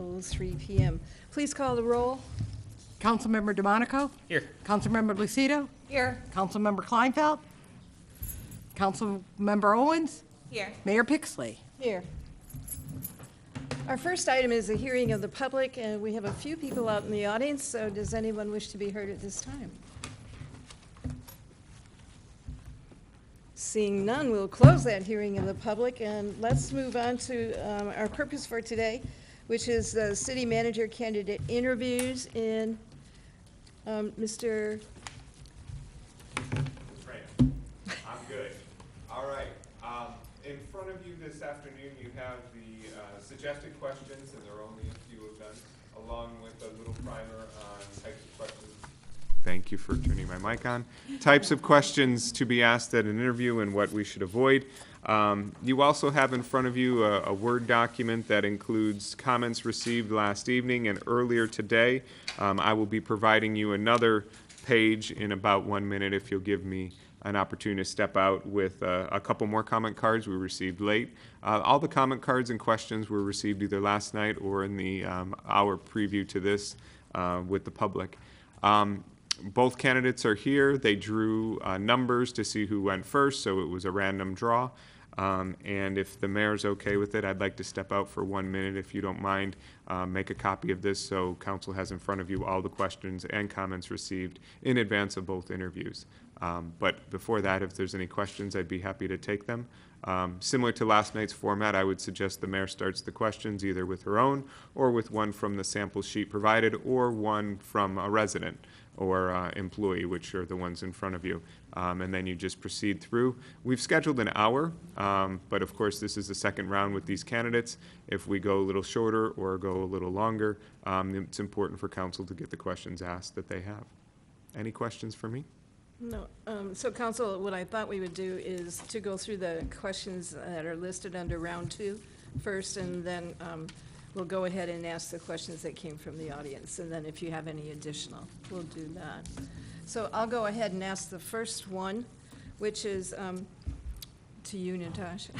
8:03 p.m. Please call the roll. Councilmember DeMonico? Here. Councilmember Lucido? Here. Councilmember Kleinfeld? Councilmember Owens? Here. Mayor Pixley? Here. Our first item is a hearing of the public, and we have a few people out in the audience, so does anyone wish to be heard at this time? Seeing none, we'll close that hearing of the public, and let's move on to our purpose for today, which is the city manager candidate interviews. And Mr. I'm good. All right. In front of you this afternoon, you have the suggested questions, and there are only a few of them, along with a little primer on types of questions. Thank you for turning my mic on. Types of questions to be asked at an interview and what we should avoid. You also have in front of you a Word document that includes comments received last evening and earlier today. I will be providing you another page in about 1 minute if you'll give me an opportunity to step out with a couple more comment cards we received late. All the comment cards and questions were received either last night or in the hour preview to this with the public. Both candidates are here. They drew numbers to see who went first, so it was a random draw. And if the mayor's okay with it, I'd like to step out for 1 minute, if you don't mind. Make a copy of this so council has in front of you all the questions and comments received in advance of both interviews. But before that, if there's any questions, I'd be happy to take them. Similar to last night's format, I would suggest the mayor starts the questions either with her own or with one from the sample sheet provided or one from a resident or employee, which are the ones in front of you. And then you just proceed through. We've scheduled an hour, but of course this is the second round with these candidates. If we go a little shorter or go a little longer, it's important for council to get the questions asked that they have. Any questions for me? No. So council, what I thought we would do is to go through the questions that are listed under round 2 first, and then we'll go ahead and ask the questions that came from the audience. And then if you have any additional, we'll do that. So I'll go ahead and ask the first one, which is to you, Natasha.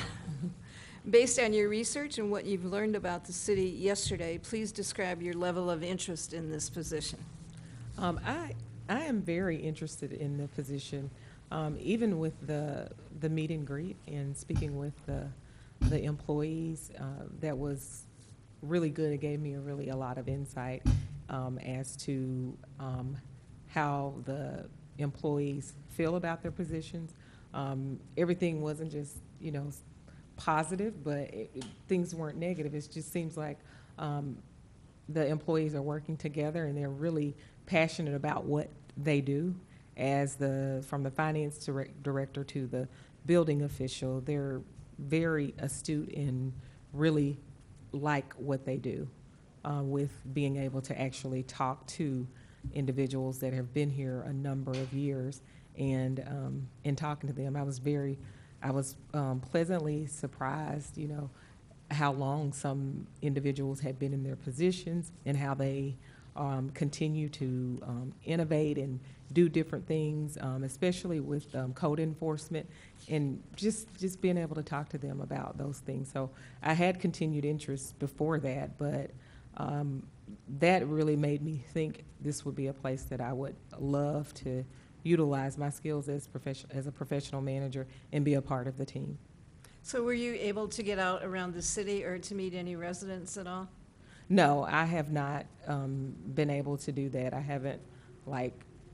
Based on your research and what you've learned about the city yesterday, please describe your level of interest in this position. I am very interested in the position, even with the meet and greet and speaking with the employees. That was really good. It gave me a lot of insight as to how the employees feel about their positions. Everything wasn't just, positive, but things weren't negative. It just seems like the employees are working together and they're really passionate about what they do. From the finance director to the building official, they're very astute and really like what they do with being able to actually talk to individuals that have been here a number of years, and in talking to them, I was pleasantly surprised, how long some individuals had been in their positions and how they continue to innovate and do different things, especially with code enforcement, and just being able to talk to them about those things. So I had continued interest before that, but that really made me think this would be a place that I would love to utilize my skills as a professional manager and be a part of the team. So were you able to get out around the city or to meet any residents at all? No, I have not been able to do that. I haven't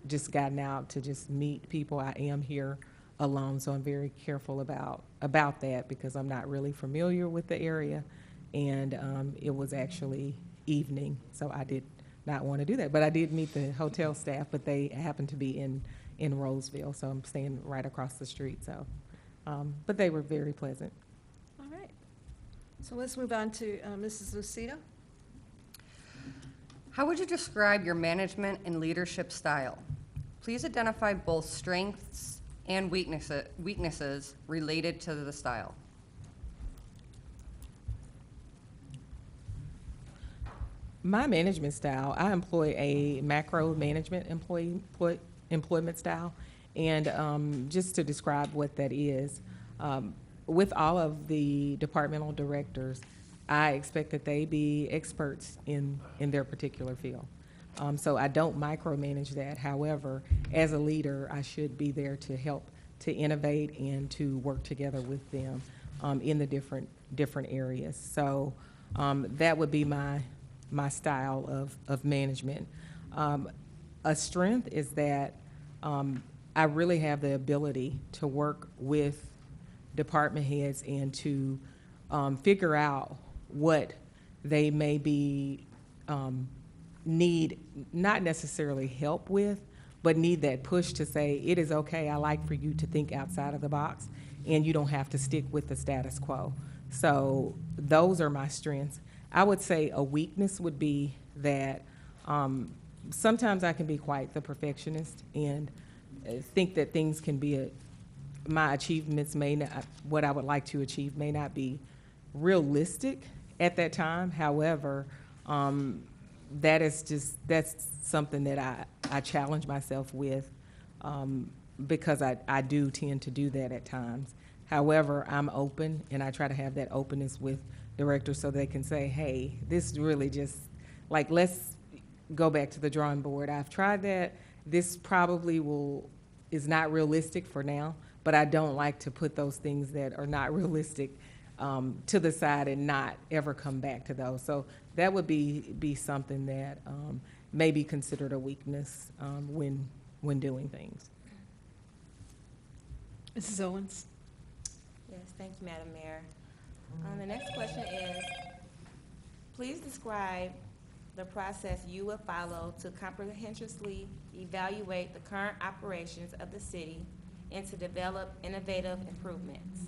just gotten out to just meet people. I am here alone, so I'm very careful about that because I'm not really familiar with the area, and it was actually evening, so I did not want to do that. But I did meet the hotel staff, but they happened to be in Roseville, so I'm staying right across the street. So, but they were very pleasant. All right. So let's move on to Mrs. Lucido. How would you describe your management and leadership style? Please identify both strengths and weaknesses related to the style. My management style, I employ a macro management employment style, and just to describe what that is, with all of the departmental directors, I expect that they be experts in their particular field. So I don't micromanage that. However, as a leader, I should be there to help to innovate and to work together with them in the different areas. So that would be my style of management. A strength is that I really have the ability to work with department heads and to figure out what they may be need, not necessarily help with, but need that push to say, it is okay, I like for you to think outside of the box, and you don't have to stick with the status quo. So those are my strengths. I would say a weakness would be that sometimes I can be quite the perfectionist and think that things can be my achievements may not, what I would like to achieve may not be realistic at that time. However, that's something that I challenge myself with because I do tend to do that at times. However, I'm open, and I try to have that openness with directors so they can say, hey, this really just, like, let's go back to the drawing board. I've tried that. This probably is not realistic for now, but I don't like to put those things that are not realistic to the side and not ever come back to those. So that would be something that may be considered a weakness when doing things. Mrs. Owens? Yes, thank you, Madam Mayor. The next question is, please describe the process you will follow to comprehensively evaluate the current operations of the city and to develop innovative improvements.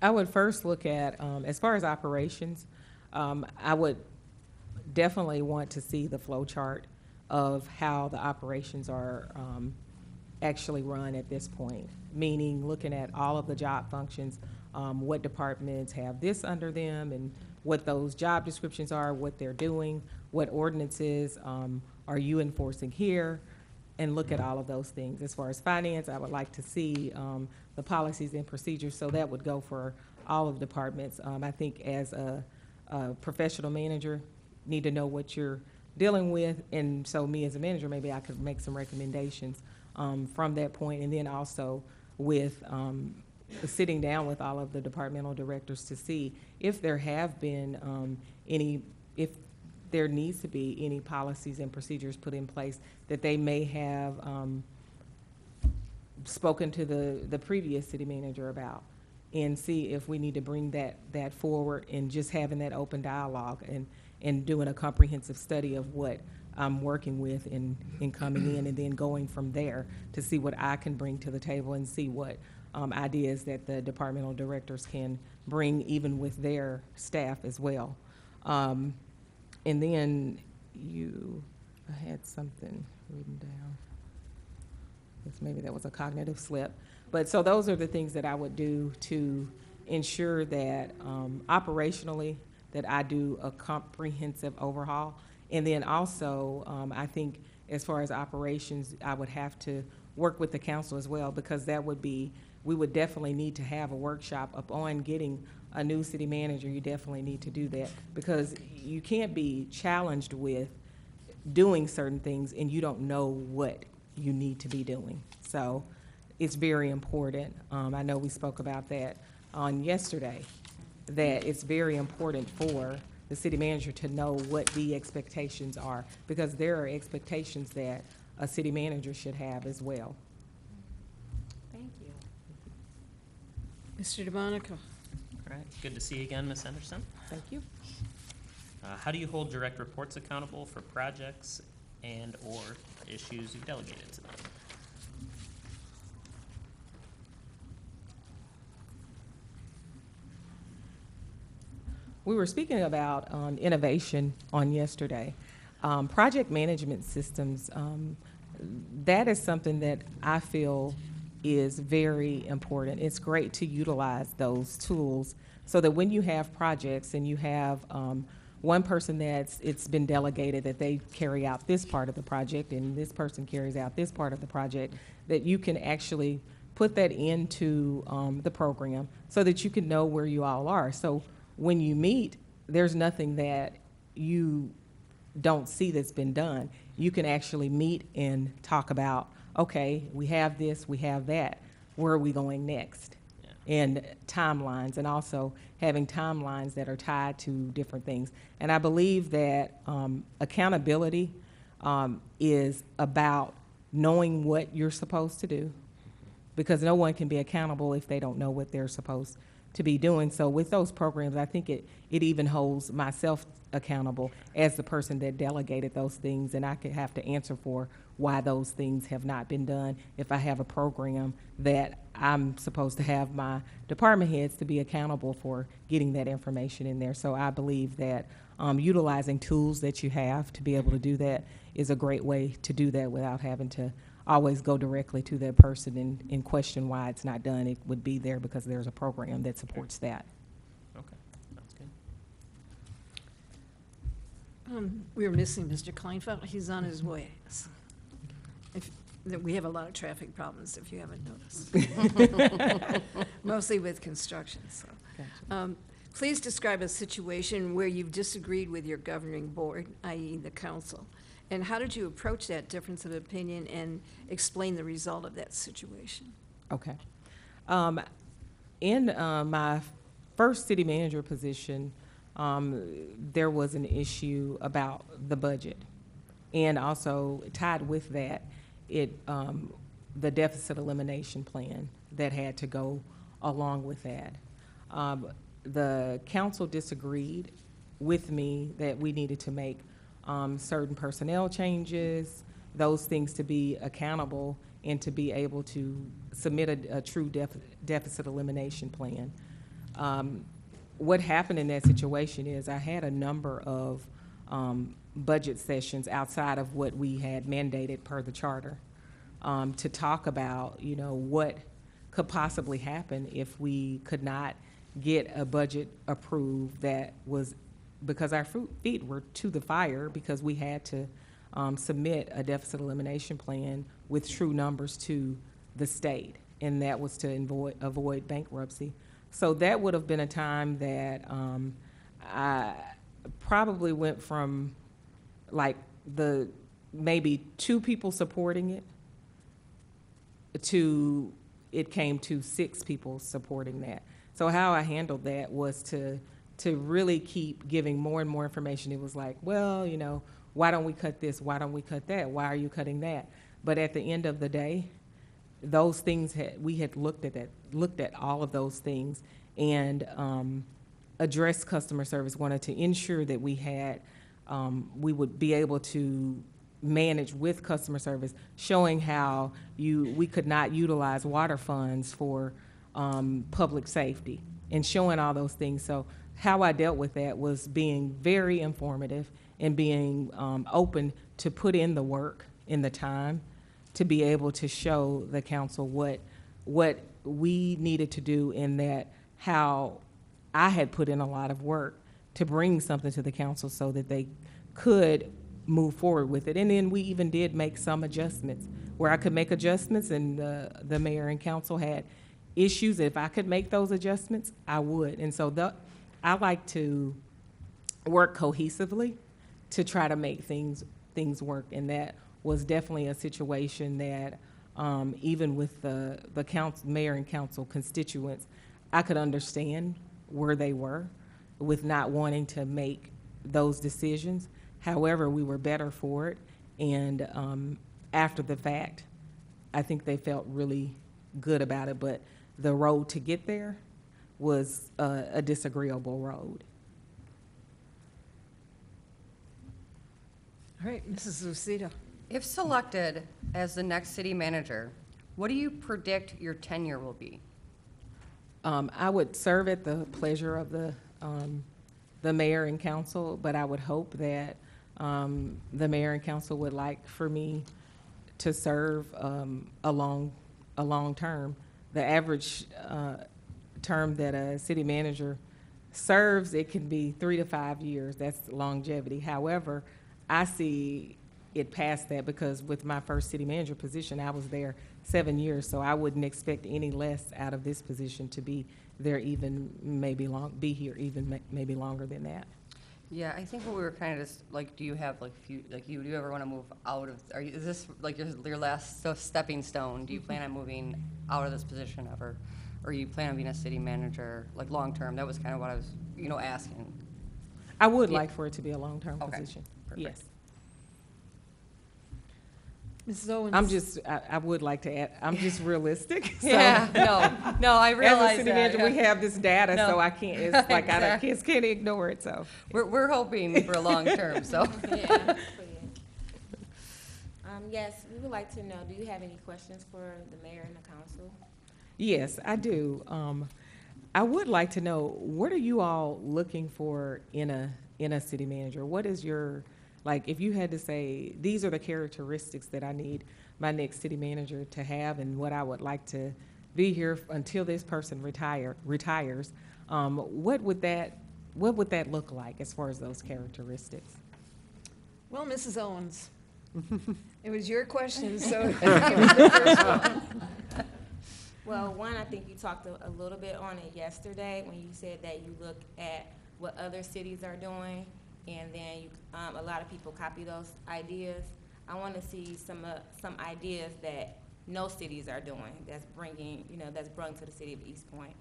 I would first look at, as far as operations, I would definitely want to see the flow chart of how the operations are actually run at this point, meaning looking at all of the job functions, what departments have this under them, and what those job descriptions are, what they're doing, what ordinances are you enforcing here, and look at all of those things. As far as finance, I would like to see the policies and procedures, so that would go for all of the departments. I think as a professional manager, need to know what you're dealing with, and so me as a manager, maybe I could make some recommendations from that point, and then also with sitting down with all of the departmental directors to see if there have been if there needs to be any policies and procedures put in place that they may have spoken to the previous city manager about, and see if we need to bring that forward, and just having that open dialogue and doing a comprehensive study of what I'm working with in coming in, and then going from there to see what I can bring to the table and see what ideas that the departmental directors can bring, even with their staff as well. And then I had something written down. Guess maybe that was a cognitive slip. But so those are the things that I would do to ensure that operationally that I do a comprehensive overhaul. And then also, I think as far as operations, I would have to work with the council as well, because we would definitely need to have a workshop upon getting a new city manager. You definitely need to do that, because you can't be challenged with doing certain things and you don't know what you need to be doing. So it's very important. I know we spoke about that on yesterday, that it's very important for the city manager to know what the expectations are, because there are expectations that a city manager should have as well. Thank you. Mr. DeMonico? All right, good to see you again, Ms. Henderson. Thank you. How do you hold direct reports accountable for projects and/or issues you've delegated to them? We were speaking about innovation on yesterday. Project management systems, that is something that I feel is very important. It's great to utilize those tools so that when you have projects and you have one person it's been delegated that they carry out this part of the project, and this person carries out this part of the project, that you can actually put that into the program so that you can know where you all are. So when you meet, there's nothing that you don't see that's been done. You can actually meet and talk about, okay, we have this, we have that. Where are we going next? And timelines, and also having timelines that are tied to different things. And I believe that accountability is about knowing what you're supposed to do, because no one can be accountable if they don't know what they're supposed to be doing. So with those programs, I think it even holds myself accountable as the person that delegated those things, and I could have to answer for why those things have not been done if I have a program that I'm supposed to have my department heads to be accountable for getting that information in there. So I believe that utilizing tools that you have to be able to do that is a great way to do that without having to always go directly to that person and question why it's not done. It would be there because there's a program that supports that. Okay, sounds good. We were missing Mr. Kleinfeld. He's on his way. We have a lot of traffic problems, if you haven't noticed. Mostly with construction, so. Gotcha. Please describe a situation where you've disagreed with your governing board, i.e. the council. And how did you approach that difference of opinion and explain the result of that situation? Okay. In my first city manager position, there was an issue about the budget. And also tied with that, the deficit elimination plan that had to go along with that. The council disagreed with me that we needed to make certain personnel changes, those things to be accountable and to be able to submit a true deficit elimination plan. What happened in that situation is I had a number of budget sessions outside of what we had mandated per the charter to talk about, what could possibly happen if we could not get a budget approved that was, because our feet were to the fire because we had to submit a deficit elimination plan with true numbers to the state, and that was to avoid bankruptcy. So that would have been a time that I probably went from like maybe 2 people supporting it to it came to 6 people supporting that. So how I handled that was to really keep giving more and more information. It was like, well, why don't we cut this? Why don't we cut that? Why are you cutting that? But at the end of the day, those things we had looked at all of those things and addressed customer service, wanted to ensure that we had, we would be able to manage with customer service, showing how we could not utilize water funds for public safety and showing all those things. So how I dealt with that was being very informative and being open to put in the work in the time to be able to show the council what we needed to do, in that how I had put in a lot of work to bring something to the council so that they could move forward with it. And then we even did make some adjustments where I could make adjustments, and the mayor and council had issues. If I could make those adjustments, I would. And so I like to work cohesively to try to make things work. And that was definitely a situation that even with the council, mayor and council constituents, I could understand where they were with not wanting to make those decisions. However, we were better for it. And after the fact, I think they felt really good about it. But the road to get there was a disagreeable road. All right, Mrs. Lucido. If selected as the next city manager, what do you predict your tenure will be? I would serve at the pleasure of the mayor and council, but I would hope that the mayor and council would like for me to serve a long term. The average term that a city manager serves, it can be 3 to 5 years. That's longevity. However, I see it past that because with my first city manager position, I was there 7 years, so I wouldn't expect any less out of this position to be there even be here even maybe longer than that. Yeah, I think what we were kind of just, like, do you have, like, do you ever want to move out of, is this, like, your last stepping stone? Do you plan on moving out of this position ever? Or you plan on being a city manager, like, long-term? That was kind of what I was, asking. I would Yeah. like for it to be a long-term Okay. position. Perfect. Yes. Mrs. Owens? I would like to add, I'm just realistic. So Yeah, no, I as realize a city that. manager, we yeah. have this data, so No. I can't, it's like, Exactly. kids can't ignore it, so. We're hoping for a long-term, so. Yeah. Yes, we would like to know, do you have any questions for the mayor and the council? Yes, I do. I would like to know, what are you all looking for in a city manager? What is your, like, if you had to say, these are the characteristics that I need my next city manager to have and what I would like to be here until this person retires, what would that look like as far as those characteristics? Well, Mrs. Owens, it was your question, so give us the first one. Well, one, I think you talked a little bit on it yesterday when you said that you look at what other cities are doing, and then a lot of people copy those ideas. I want to see some ideas that no cities are doing that's brought to the city of Eastpointe.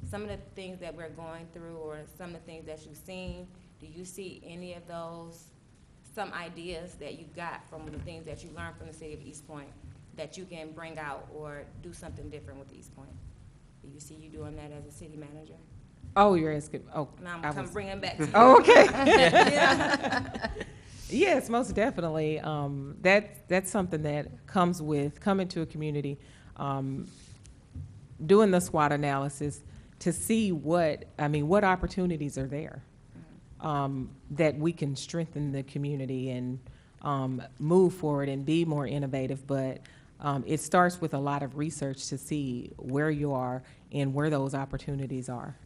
Some of the things that we're going through, or some of the things that you've seen, do you see any of those? Some ideas that you got from the things that you learned from the city of Eastpointe that you can bring out or do something different with Eastpointe? Do you see you doing that as a city manager? Oh, you're asking, oh. Now I I'm was- bringing back to you. Oh, okay. Yeah. Yes, most definitely. That's something that comes with coming to a community, doing the SWOT analysis to see what opportunities are there, that we can strengthen the community and move forward and be more innovative. But it starts with a lot of research to see where you are and where those opportunities are.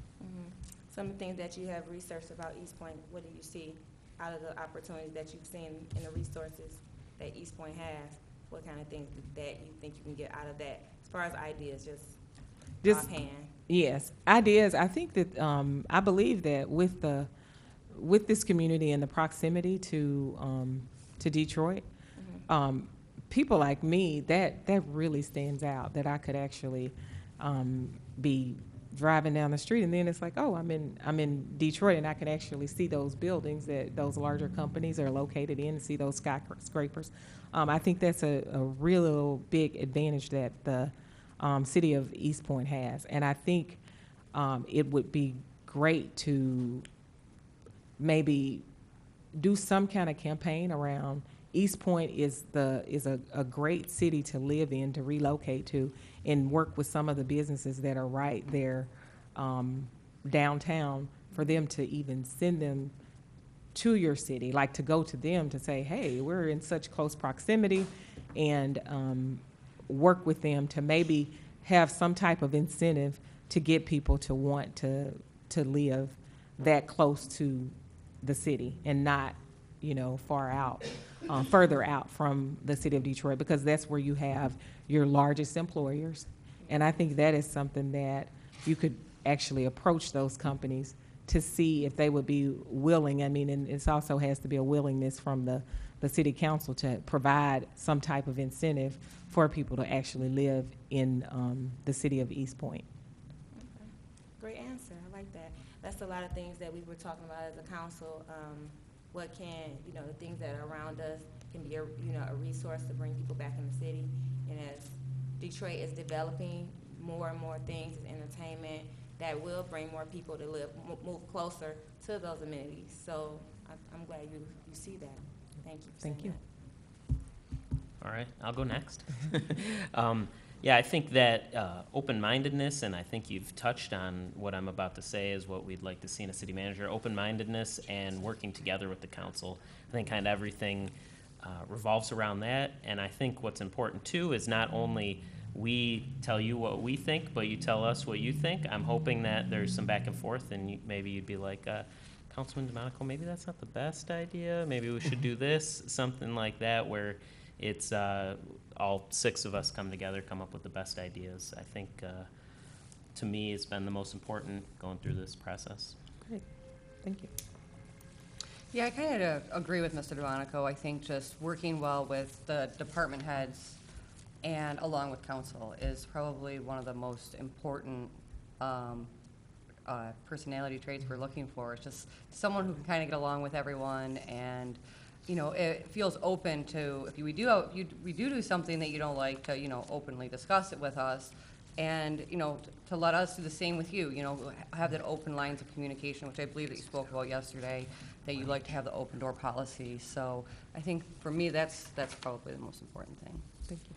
Some of the things that you have researched about Eastpointe, what do you see out of the opportunities that you've seen in the resources that Eastpointe has? What kind of things that you think you can get out of that as far as ideas, just offhand? Yes, ideas. I think that I believe that with this community and the proximity to Detroit, people like me, that really stands out. That I could actually be driving down the street, and then it's like, oh, I'm in Detroit, and I can actually see those buildings that those larger companies are located in, and see those skyscrapers. I think that's a real big advantage that the city of Eastpointe has, and I think it would be great to maybe do some kind of campaign around Eastpointe is a great city to live in, to relocate to, and work with some of the businesses that are right there downtown for them to even send them to your city, like to go to them to say, hey, we're in such close proximity, and work with them to maybe have some type of incentive to get people to want to live that close to the city and not, far out, further out from the city of Detroit, because that's where you have your largest employers. And I think that is something that you could actually approach those companies to see if they would be willing. I mean, and it also has to be a willingness from the city council to provide some type of incentive for people to actually live in the city of Eastpointe. Great answer. I like that. That's a lot of things that we were talking about as a council. What can, the things that are around us can be a resource to bring people back in the city. And as Detroit is developing more and more things in entertainment, that will bring more people to move closer to those amenities. So I'm glad you see that. Thank you for saying Thank you. that. All right, I'll go next. Yeah, I think that open-mindedness, and I think you've touched on what I'm about to say is what we'd like to see in a city manager, open-mindedness and working together with the council. I think kind of everything revolves around that, and I think what's important too is not only we tell you what we think, but you tell us what you think. I'm hoping that there's some back and forth, and maybe you'd be like, Councilman DeMonico, maybe that's not the best idea. Maybe we should do this, something like that, where it's all 6 of us come together, come up with the best ideas. I think, to me, it's been the most important going through this process. Great, thank you. Yeah, I kind of agree with Mr. DeMonico. I think just working well with the department heads and along with council is probably one of the most important personality traits we're looking for. It's just someone who can kind of get along with everyone, and it feels open to, if we do something that you don't like, to openly discuss it with us, and to let us do the same with you. Have that open lines of communication, which I believe that you spoke about yesterday, that you like to have the open door policy. So I think for me that's probably the most important thing. Thank you.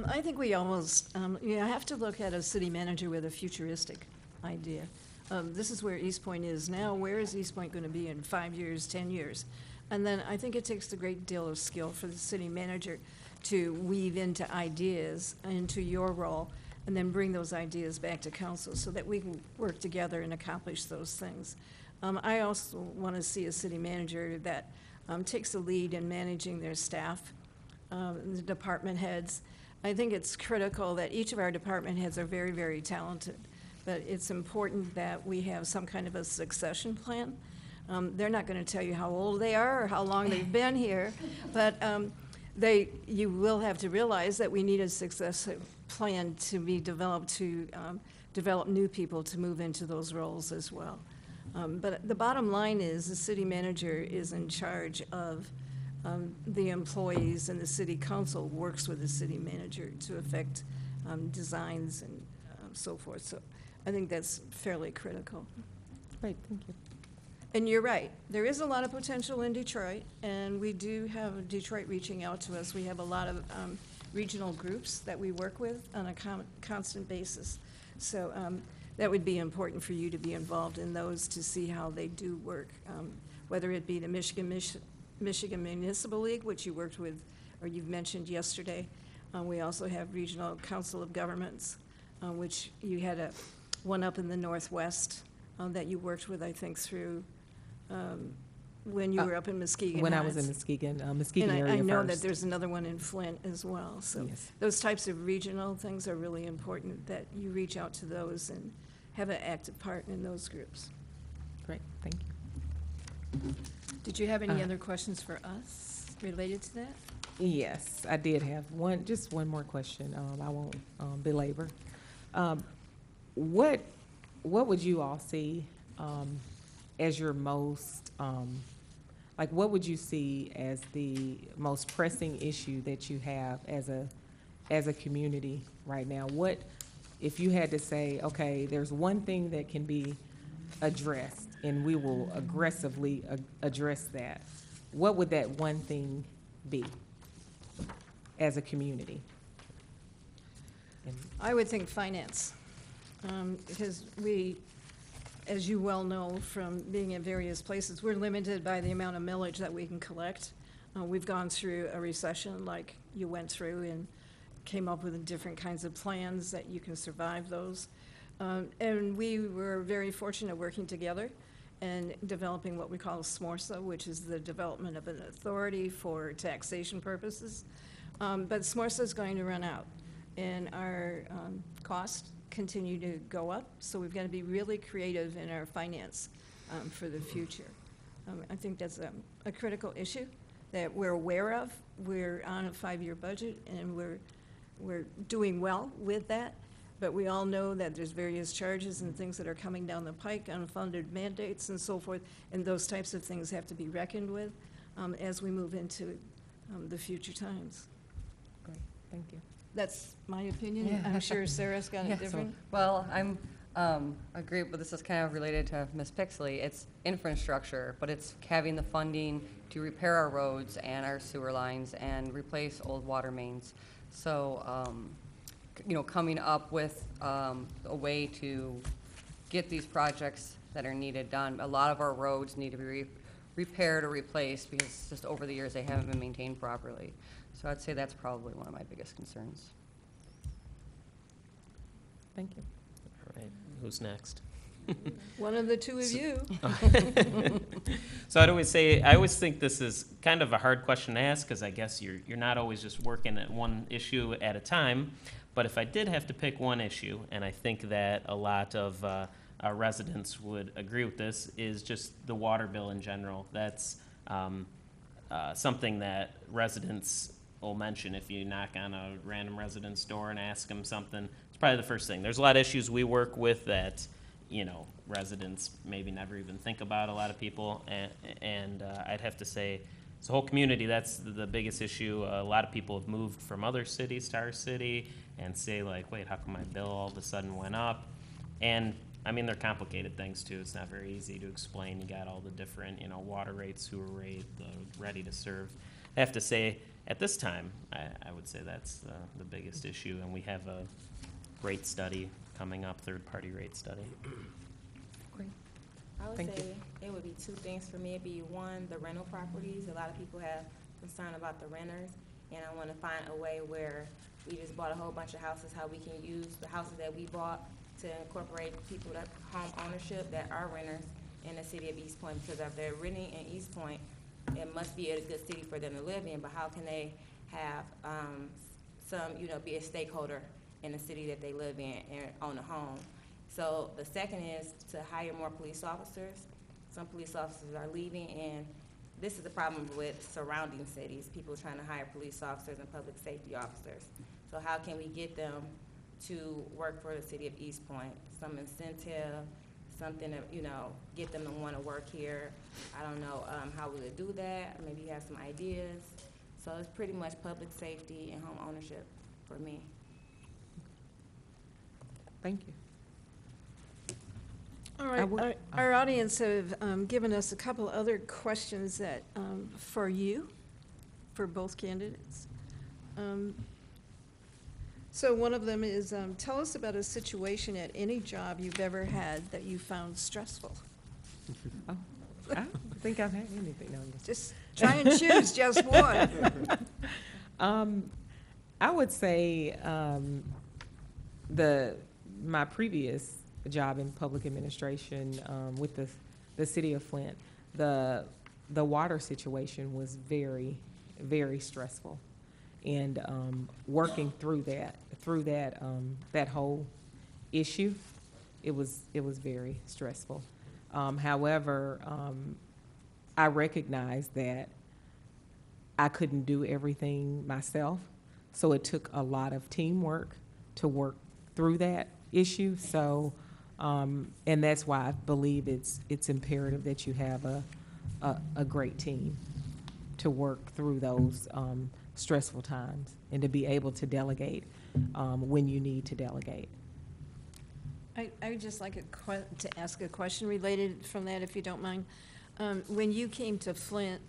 I think we almost, have to look at a city manager with a futuristic idea. This is where Eastpointe is now. Where is Eastpointe going to be in 5 years, 10 years? And then I think it takes a great deal of skill for the city manager to weave into ideas, into your role, and then bring those ideas back to council so that we can work together and accomplish those things. I also want to see a city manager that takes the lead in managing their staff, the department heads. I think it's critical that each of our department heads are very, very talented, but it's important that we have some kind of a succession plan. They're not going to tell you how old they are or how long they've been here, but you will have to realize that we need a succession plan to be developed to develop new people to move into those roles as well. But the bottom line is the city manager is in charge of the employees, and the city council works with the city manager to affect designs and so forth. So I think that's fairly critical. Great, thank you. And you're right. There is a lot of potential in Detroit, and we do have Detroit reaching out to us. We have a lot of regional groups that we work with on a constant basis. So that would be important for you to be involved in those to see how they do work, whether it be the Michigan Municipal League, which you worked with, or you've mentioned yesterday. We also have Regional Council of Governments, which you had one up in the Northwest that you worked with, I think, through when you were up in Muskegon When I Heights. was in Muskegon area And I know that first. there's another one in Flint as well. So Yes. those types of regional things are really important, that you reach out to those and have an active part in those groups. Great, thank you. Did you have any other questions for us related to that? Yes, I did have just one more question. I won't belabor. What would you all see as your most, what would you see as the most pressing issue that you have as a community right now? What, if you had to say, okay, there's one thing that can be addressed and we will aggressively address that, what would that one thing be as a community? I would think finance, because we, as you well know from being in various places, we're limited by the amount of millage that we can collect. We've gone through a recession like you went through and came up with different kinds of plans that you can survive those. And we were very fortunate working together and developing what we call SMORSA, which is the development of an authority for taxation purposes. But SMORSA is going to run out, and our costs continue to go up, so we've got to be really creative in our finance for the future. I think that's a critical issue that we're aware of. We're on a 5-year budget, and we're doing well with that, but we all know that there's various charges and things that are coming down the pike, unfunded mandates and so forth, and those types of things have to be reckoned with as we move into the future times. Great, thank you. That's my opinion. Yeah. I'm sure Sarah's got Yeah, a different. Well, I'm agree, but this is kind of related to Ms. Pixley. It's infrastructure, but it's having the funding to repair our roads and our sewer lines and replace old water mains. So, coming up with a way to get these projects that are needed done. A lot of our roads need to be repaired or replaced because just over the years they haven't been maintained properly. So I'd say that's probably one of my biggest concerns. Thank you. All right, who's next? One of the two of you. So I always think this is kind of a hard question to ask, because I guess you're not always just working at one issue at a time. But if I did have to pick one issue, and I think that a lot of our residents would agree with this, is just the water bill in general. That's something that residents will mention if you knock on a random resident's door and ask them something. It's probably the first thing. There's a lot of issues we work with that, you know, residents maybe never even think about, a lot of people, and I'd have to say, as a whole community, that's the biggest issue. A lot of people have moved from other cities to our city and say, like, wait, how come my bill all of a sudden went up? And, I mean, they're complicated things, too. It's not very easy to explain. You got all the different, you know, water rates, sewer rate, the ready to serve. I have to say, at this time, I would say that's the biggest issue, and we have a rate study coming up, third-party rate study. I would Thank you. say it would be two things for me. It'd be one, the rental properties. A lot of people have concern about the renters, and I want to find a way where we just bought a whole bunch of houses, how we can use the houses that we bought to incorporate people that home ownership that are renters in the city of Eastpointe. Because if they're renting in Eastpointe, it must be a good city for them to live in. But how can they have some, you know, be a stakeholder in the city that they live in and own a home? So the second is to hire more police officers. Some police officers are leaving, and this is the problem with surrounding cities, people trying to hire police officers and public safety officers. So how can we get them to work for the city of Eastpointe? Some incentive, something to, you know, get them to want to work here. I don't know how we would do that. Maybe you have some ideas. So it's pretty much public safety and home ownership for me. Thank you. All I right, would- our audience have given us a couple other questions that, for you, for both candidates. So one of them is, tell us about a situation at any job you've ever had that you found stressful. Oh, I don't think I've had anything on this. Just try and choose just one. I would say my previous job in public administration with the city of Flint, the water situation was very, very stressful, and working through that whole issue, it was very stressful. However, I recognized that I couldn't do everything myself, so it took a lot of teamwork to work through that issue. So, and that's why I believe it's imperative that you have a great team to work through those stressful times and to be able to delegate when you need to delegate. I would just like to ask a question related from that, if you don't mind. When you came to Flint,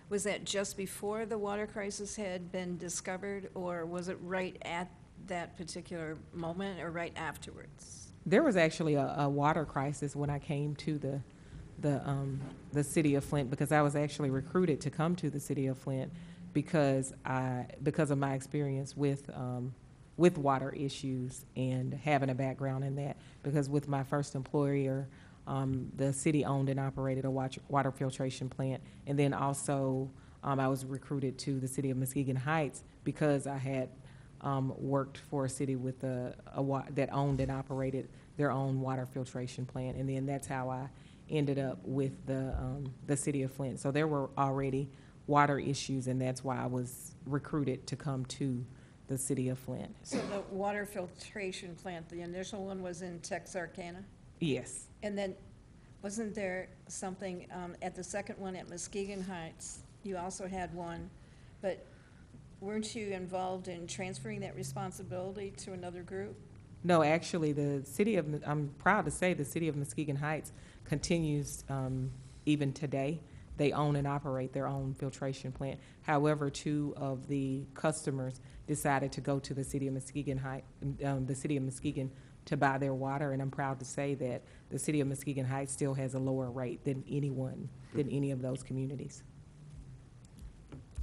was that just before the water crisis had been discovered, or was it right at that particular moment, or right afterwards? There was actually a water crisis when I came to the city of Flint, because I was actually recruited to come to the city of Flint because of my experience with water issues and having a background in that. Because with my first employer, the city owned and operated a water filtration plant, and then also I was recruited to the city of Muskegon Heights because I had worked for a city with that owned and operated their own water filtration plant, and then that's how I ended up with the city of Flint. So there were already water issues, and that's why I was recruited to come to the city of Flint. So the water filtration plant, the initial one was in Texarkana? Yes. And then, wasn't there something at the second one at Muskegon Heights? You also had one, but weren't you involved in transferring that responsibility to another group? No, actually, I'm proud to say the city of Muskegon Heights continues even today. They own and operate their own filtration plant. However, two of the customers decided to go to the city of Muskegon to buy their water, and I'm proud to say that the city of Muskegon Heights still has a lower rate than any of those communities.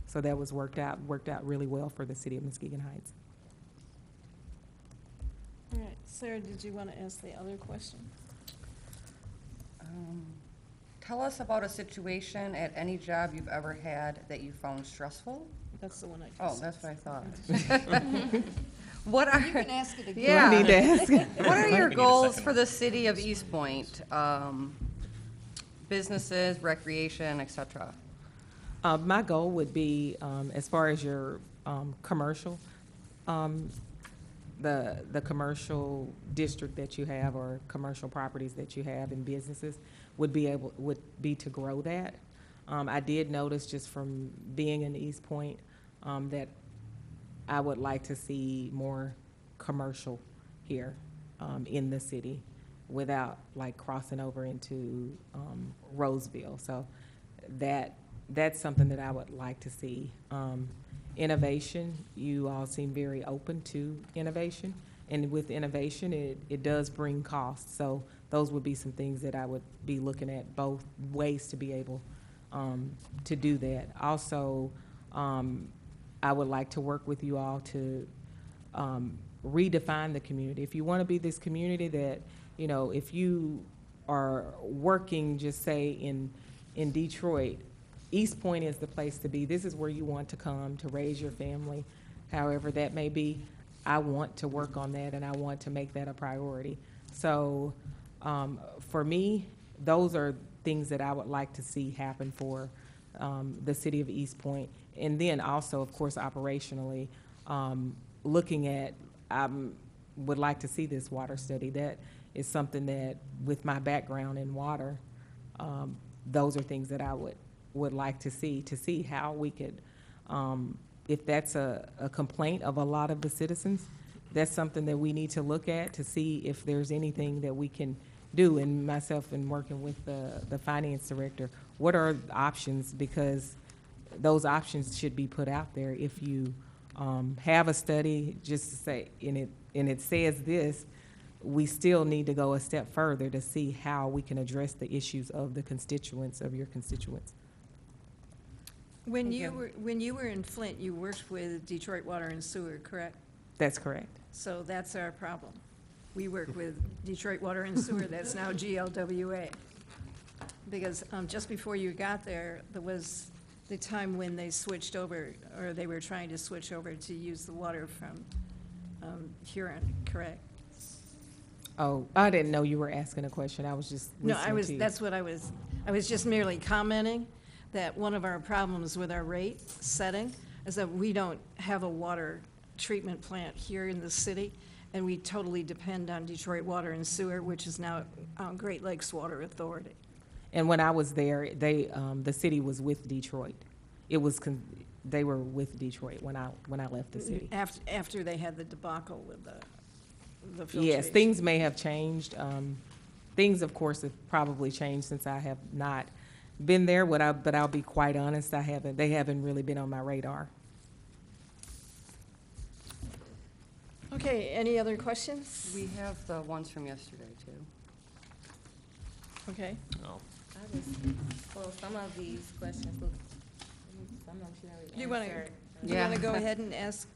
So that was worked out really well for the city of Muskegon Heights. All right, Sarah, did you want to ask the other question? Tell us about a situation at any job you've ever had that you found stressful. That's the one I Oh, just that's what I asked. thought. What are, You can ask it again. yeah. I need to ask. What are your We need a goals second for one. the city of Eastpointe? Businesses, recreation, et cetera. My goal would be, as far as your commercial, the commercial district that you have or commercial properties that you have and businesses would be to grow that. I did notice just from being in Eastpointe that I would like to see more commercial here in the city without like crossing over into Roseville. So that's something that I would like to see. Innovation, you all seem very open to innovation. And with innovation, it does bring costs. So those would be some things that I would be looking at, both ways to be able to do that. Also, I would like to work with you all to redefine the community. If you want to be this community that, you know, if you are working, just say in Detroit, Eastpointe is the place to be. This is where you want to come to raise your family, however that may be. I want to work on that, and I want to make that a priority. So for me, those are things that I would like to see happen for the city of Eastpointe. And then also, of course, operationally, looking at, would like to see this water study. That is something that, with my background in water, those are things that I would like to see how we could, if that's a complaint of a lot of the citizens, that's something that we need to look at to see if there's anything that we can do. And myself, in working with the finance director, what are options? Because those options should be put out there. If you have a study, just to say, and it says this, we still need to go a step further to see how we can address the issues of the constituents, of your constituents. When Thank you were in Flint, you worked with Detroit Water and Sewer, correct? That's correct. So that's our problem. We work with Detroit Water and Sewer, that's now GLWA. Because just before you got there, there was the time when they switched over, or they were trying to switch over to use the water from Huron, correct? Oh, I didn't know you were asking a question. I was just No, listening to you. that's what I was just merely commenting that one of our problems with our rate setting is that we don't have a water treatment plant here in the city, and we totally depend on Detroit Water and Sewer, which is now Great Lakes Water Authority. And when I was there, the city was with Detroit. They were with Detroit when I left the city. After they had the debacle with the filtration. Yes, things may have changed. Things, of course, have probably changed since I have not been there. But I'll be quite honest, they haven't really been on my radar. Okay, any other questions? We have the ones from yesterday, too. Okay. Oh. Well, some of these questions look, some of them should already Do you want answered. to go ahead and ask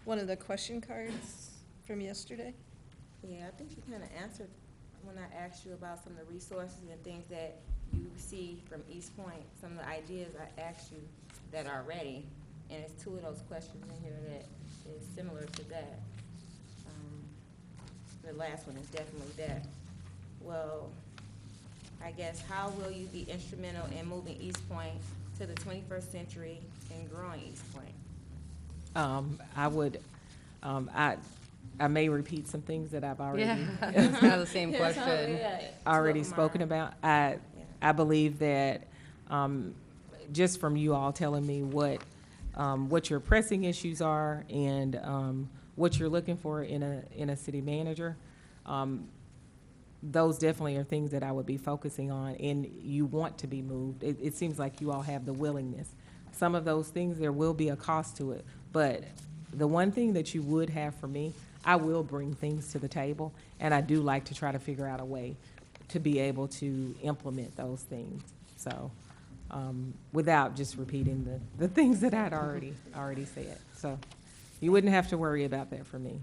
one of the question cards from yesterday? Yeah, I think you kind of answered when I asked you about some of the resources and things that you see from Eastpointe, some of the ideas I asked you that are ready, and it's two of those questions in here that is similar to that. The last one is definitely that. Well, I guess, how will you be instrumental in moving Eastpointe to the 21st century and growing Eastpointe? I would, I may repeat some things that I've already. Yeah, it's kind of the same question. Already spoken about. I believe that just from you all telling me what your pressing issues are and what you're looking for in a city manager, those definitely are things that I would be focusing on. And you want to be moved. It seems like you all have the willingness. Some of those things, there will be a cost to it, but the one thing that you would have for me, I will bring things to the table, and I do like to try to figure out a way to be able to implement those things. So, without just repeating the things that I'd already said. So, you wouldn't have to worry about that for me.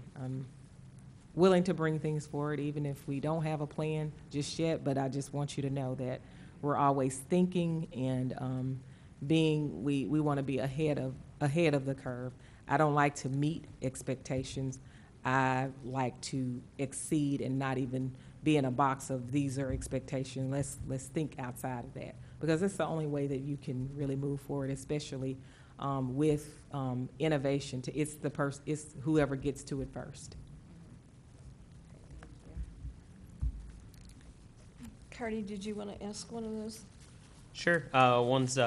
willing to bring things forward, even if we don't have a plan just yet, but I just want you to know that we're always thinking and we want to be ahead of the curve. I don't like to meet expectations. I like to exceed and not even be in a box of these are expectations. Let's think outside of that, because it's the only way that you can really move forward, especially with innovation. It's whoever gets to it first. Cardi, did you want to ask one of those? Sure. One's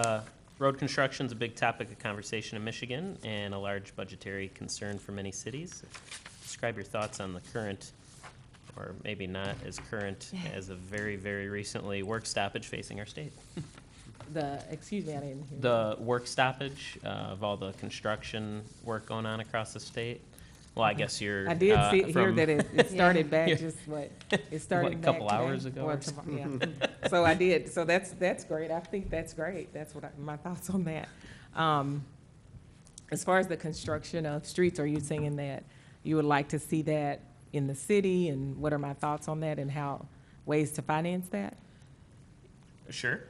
road construction's a big topic of conversation in Michigan and a large budgetary concern for many cities. Describe your thoughts on the current, or maybe not as current as of very, very recently, work stoppage facing our state. Excuse me, I didn't hear. The work stoppage of all the construction work going on across the state. Well, I guess you're. I did hear from- that it started back Yeah. just it started What, a back couple today? hours ago Or or tomorrow, yeah. So I did. So that's great. I think that's great. That's my thoughts on that. As far as the construction of streets, are you saying that you would like to see that in the city, and what are my thoughts on that, and how ways to finance that? Sure.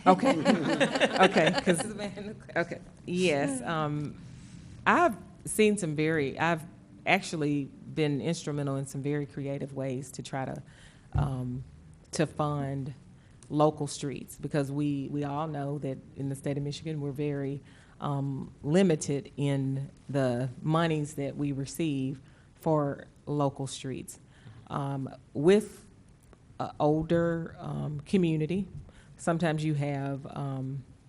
Okay. Okay. 'Cause This is man the question. okay, yes. I've actually been instrumental in some very creative ways to try to fund local streets, because we all know that in the state of Michigan, we're very limited in the monies that we receive for local streets. With an older community, sometimes you have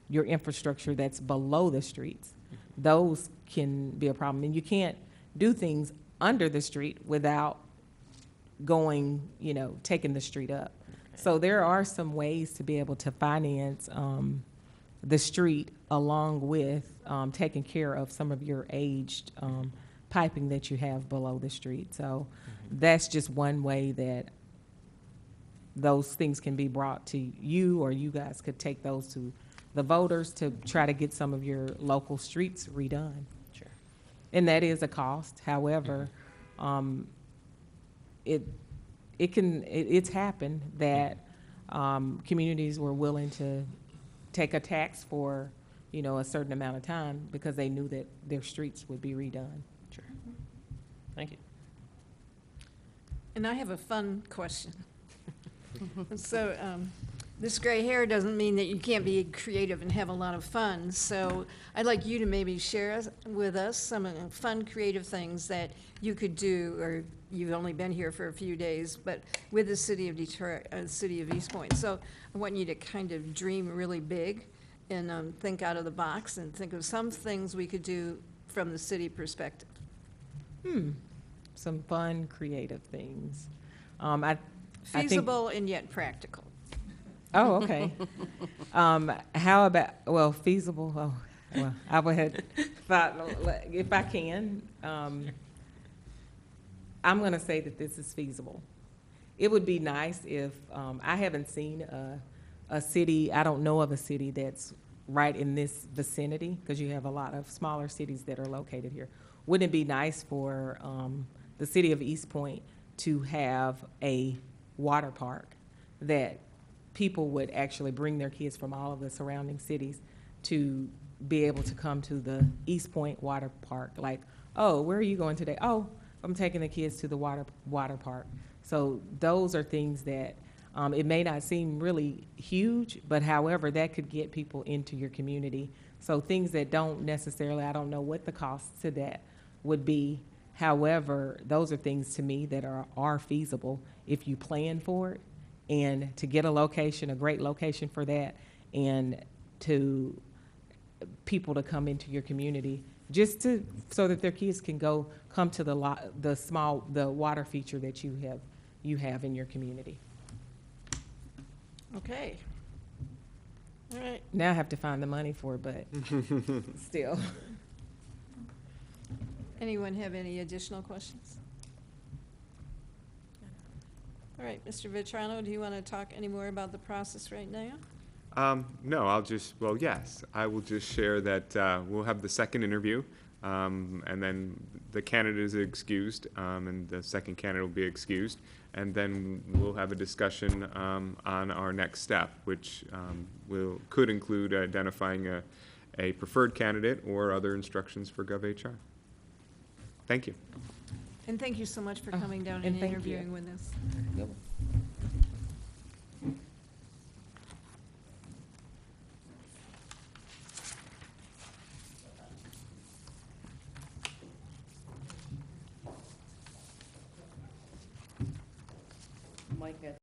your infrastructure that's below the streets. Those can be a problem, and you can't do things under the street without going, taking the street up. So there are some ways to be able to finance the street along with taking care of some of your aged piping that you have below the street. So that's just one way that those things can be brought to you, or you guys could take those to the voters to try to get some of your local streets redone. Sure. And that is a cost. However, it's happened that communities were willing to take a tax for, a certain amount of time because they knew that their streets would be redone. Sure. Thank you. And I have a fun question. So, this gray hair doesn't mean that you can't be creative and have a lot of fun. So I'd like you to maybe share with us some of the fun, creative things that you could do, or you've only been here for a few days, but with the city of Detroit, city of Eastpointe. So I want you to kind of dream really big and think out of the box and think of some things we could do from the city perspective. Some fun, creative things. I think. Feasible and yet practical. Oh, okay. How about, feasible, I would have thought, if I can, I'm going to say that this is feasible. It would be nice if, I haven't seen a city, I don't know of a city that's right in this vicinity, because you have a lot of smaller cities that are located here. Wouldn't it be nice for the city of Eastpointe to have a water park that people would actually bring their kids from all of the surrounding cities to be able to come to the Eastpointe water park? Like, oh, where are you going today? Oh, I'm taking the kids to the water park. So those are things that it may not seem really huge, but however, that could get people into your community. So things that don't necessarily, I don't know what the cost to that would be. However, those are things to me that are feasible if you plan for it, and to get a location, a great location for that, and to people to come into your community so that their kids can come to the water feature that you have in your community. Okay. All right. Now I have to find the money for it, but still. Anyone have any additional questions? All right, Mr. Vitrano, do you want to talk any more about the process right now? No, yes, I will just share that we'll have the second interview, and then the candidate is excused, and the second candidate will be excused. And then we'll have a discussion on our next step, which could include identifying a preferred candidate or other instructions for GovHR. Thank you. And thank you so much for Oh, coming down and and thank you. interviewing with us. Yep. Mike had